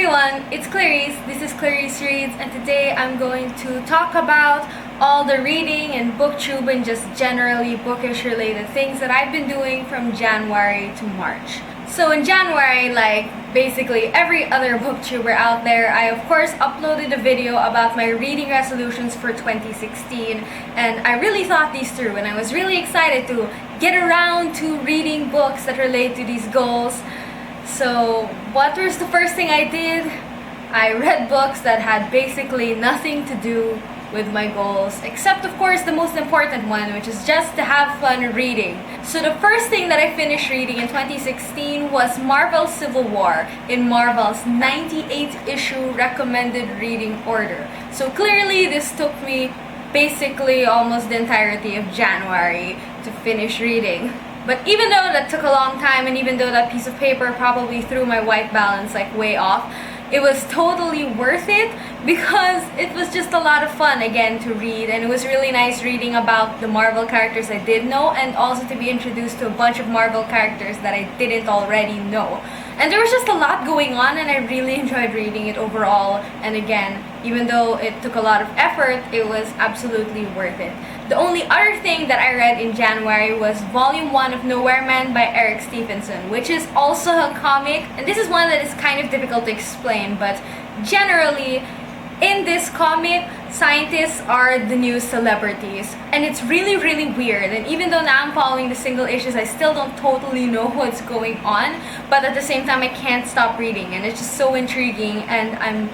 everyone, it's Clarice. This is Clarice Reads, and today I'm going to talk about all the reading and booktube and just generally bookish related things that I've been doing from January to March. So in January, like basically every other booktuber out there, I of course uploaded a video about my reading resolutions for 2016, and I really thought these through and I was really excited to get around to reading books that relate to these goals. So what was the first thing I did? I read books that had basically nothing to do with my goals, except of course the most important one, which is just to have fun reading. So the first thing that I finished reading in 2016 was Marvel's Civil War in Marvel's 98 issue recommended reading order. So clearly this took me basically almost the entirety of January to finish reading. But even though that took a long time, and even though that piece of paper probably threw my white balance like way off, it was totally worth it because it was just a lot of fun again to read, and it was really nice reading about the Marvel characters I did know and also to be introduced to a bunch of Marvel characters that I didn't already know. And there was just a lot going on and I really enjoyed reading it overall, and again, even though it took a lot of effort, it was absolutely worth it. The only other thing that I read in January was Volume 1 of Nowhere Man by Eric Stephenson, which is also a comic, and this is one that is kind of difficult to explain, but generally, in this comic, scientists are the new celebrities, and it's really weird, and even though now I'm following the single issues, I still don't totally know what's going on, but at the same time I can't stop reading, and it's just so intriguing, and I'm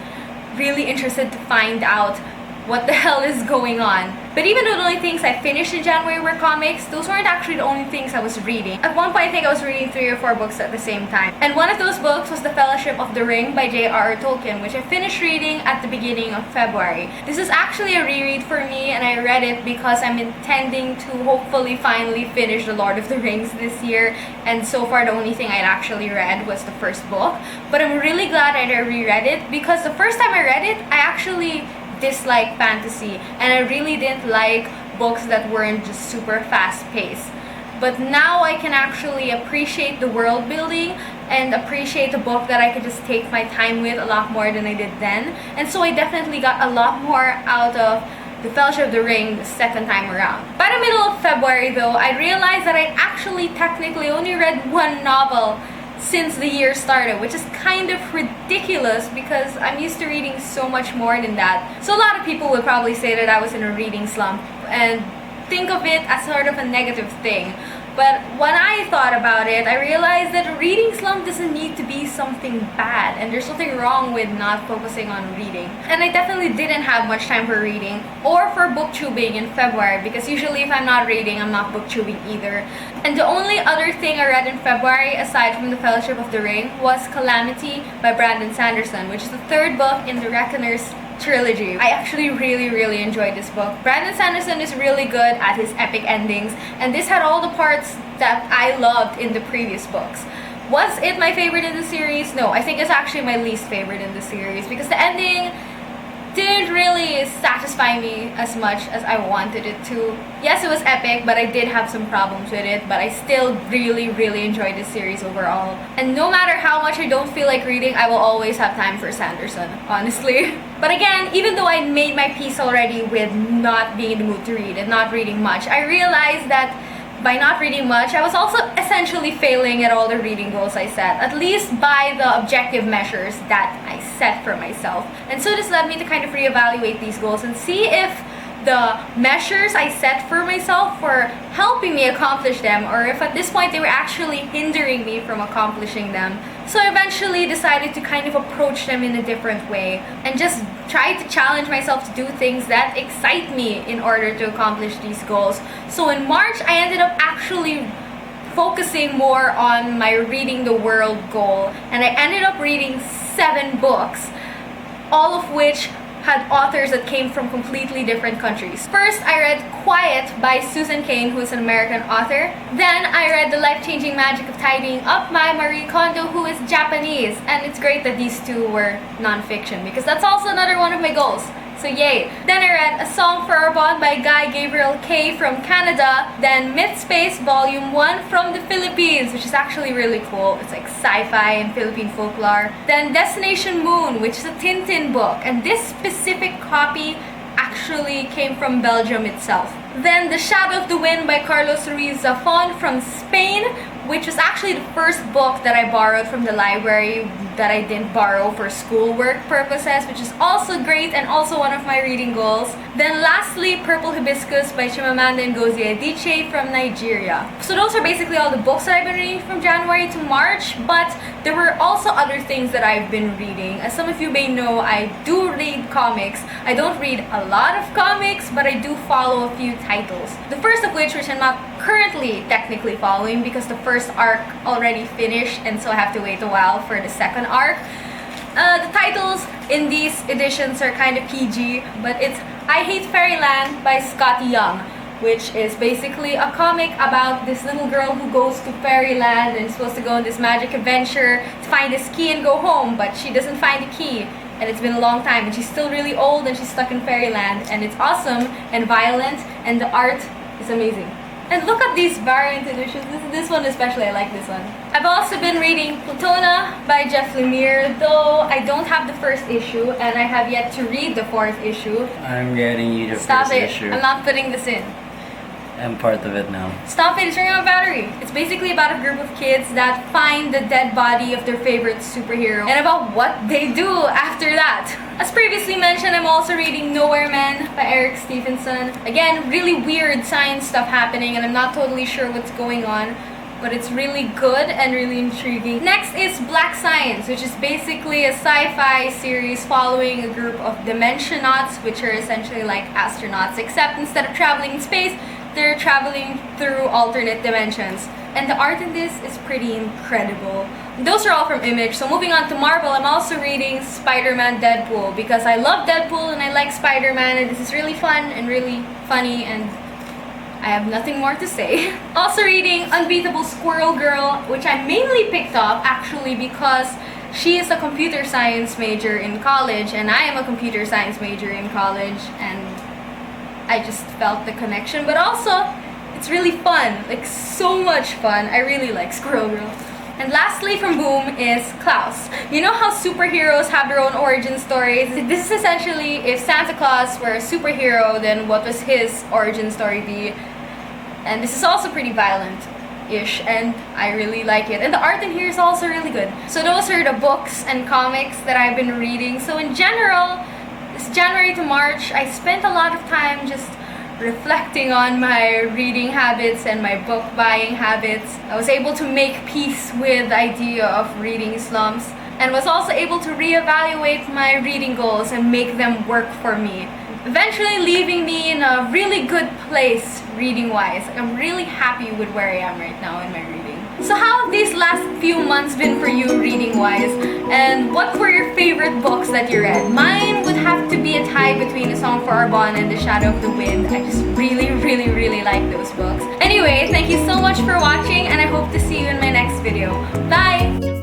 really interested to find out what the hell is going on. But even though the only things I finished in January were comics, those weren't actually the only things I was reading. At one point I think I was reading 3 or 4 books at the same time. And one of those books was The Fellowship of the Ring by J.R.R. Tolkien, which I finished reading at the beginning of February. This is actually a reread for me, and I read it because I'm intending to hopefully finally finish The Lord of the Rings this year, and so far the only thing I'd actually read was the first book. But I'm really glad I reread it because the first time I read it, I actually dislike fantasy, and I really didn't like books that weren't just super fast-paced. But now I can actually appreciate the world building and appreciate a book that I could just take my time with a lot more than I did then. And so I definitely got a lot more out of The Fellowship of the Ring the second time around. By the middle of February though, I realized that I actually technically only read one novel since the year started, which is kind of ridiculous because I'm used to reading so much more than that. So a lot of people would probably say that I was in a reading slump and think of it as sort of a negative thing. But when I thought about it, I realized that a reading slump doesn't need to be something bad, and there's nothing wrong with not focusing on reading. And I definitely didn't have much time for reading or for booktubing in February, because usually if I'm not reading, I'm not booktubing either. And the only other thing I read in February, aside from The Fellowship of the Ring, was Calamity by Brandon Sanderson, which is the third book in the Reckoners trilogy. I actually really enjoyed this book. Brandon Sanderson is really good at his epic endings, and this had all the parts that I loved in the previous books. Was it my favorite in the series? No, I think it's actually my least favorite in the series because the ending didn't really satisfy me as much as I wanted it to. Yes, it was epic, but I did have some problems with it, but I still really enjoyed this series overall. And no matter how much I don't feel like reading, I will always have time for Sanderson, honestly. But again, even though I made my peace already with not being in the mood to read and not reading much, I realized that by not reading much, I was also essentially failing at all the reading goals I set, at least by the objective measures that I set for myself. And so this led me to kind of reevaluate these goals and see if the measures I set for myself were helping me accomplish them, or if at this point they were actually hindering me from accomplishing them. So I eventually decided to kind of approach them in a different way and just try to challenge myself to do things that excite me in order to accomplish these goals. So in March, I ended up actually focusing more on my reading the world goal, and I ended up reading 7 books, all of which had authors that came from completely different countries. First, I read Quiet by Susan Cain, who is an American author. Then, I read The Life-Changing Magic of Tidying Up by Marie Kondo, who is Japanese. And it's great that these two were non-fiction, because that's also another one of my goals. So yay. Then I read A Song for Our Bond by Guy Gabriel K from Canada. Then Myth Space Volume 1 from the Philippines, which is actually really cool. It's like sci-fi and Philippine folklore. Then Destination Moon, which is a Tintin book. And this specific copy actually came from Belgium itself. Then The Shadow of the Wind by Carlos Ruiz Zafón from Spain, which was actually the first book that I borrowed from the library that I didn't borrow for schoolwork purposes, which is also great and also one of my reading goals. Then lastly, Purple Hibiscus by Chimamanda Ngozi Adichie from Nigeria. So those are basically all the books that I've been reading from January to March, but there were also other things that I've been reading. As some of you may know, I do read comics. I don't read a lot of comics, but I do follow a few titles. The first of which I'm not currently technically following because the first arc already finished, and so I have to wait a while for the second arc. The titles in these editions are kind of PG, but it's I Hate Fairyland by Scotty Young, which is basically a comic about this little girl who goes to fairyland and is supposed to go on this magic adventure to find this key and go home, but she doesn't find the key. And it's been a long time, and she's still really old, and she's stuck in fairyland, and it's awesome and violent, and the art is amazing. And look at these variant editions. This one especially, I like this one. I've also been reading Platona by Jeff Lemire, though I don't have the first issue, and I have yet to read the fourth issue. I'm getting you the Stop first it. issue. I'm not putting this in. I'm part of it now. Stop it, it's running out of battery. It's basically about a group of kids that find the dead body of their favorite superhero and about what they do after that. As previously mentioned, I'm also reading Nowhere Man by Eric Stephenson. Again, really weird science stuff happening and I'm not totally sure what's going on, but it's really good and really intriguing. Next is Black Science, which is basically a sci-fi series following a group of dimensionauts, which are essentially like astronauts, except instead of traveling in space, they're traveling through alternate dimensions. And the art in this is pretty incredible. Those are all from Image. So moving on to Marvel, I'm also reading Spider-Man Deadpool because I love Deadpool and I like Spider-Man, and this is really fun and really funny, and I have nothing more to say. Also reading Unbeatable Squirrel Girl, which I mainly picked up actually because she is a computer science major in college and I am a computer science major in college, and I just felt the connection, but also it's really fun, like so much fun. I really like Squirrel Girl. And lastly from Boom is Klaus. You know how superheroes have their own origin stories? This is essentially if Santa Claus were a superhero, then what was his origin story be? And this is also pretty violent-ish, and I really like it. And the art in here is also really good. So those are the books and comics that I've been reading. So in general, this January to March, I spent a lot of time just reflecting on my reading habits and my book buying habits. I was able to make peace with the idea of reading slumps and was also able to reevaluate my reading goals and make them work for me, eventually leaving me in a really good place reading-wise. I'm really happy with where I am right now in my reading. So how have these last few months been for you reading-wise? And what were your favorite books that you read? Mine would have to be a tie between A Song for Our Bond and The Shadow of the Wind. I just really like those books. Anyway, thank you so much for watching, and I hope to see you in my next video. Bye!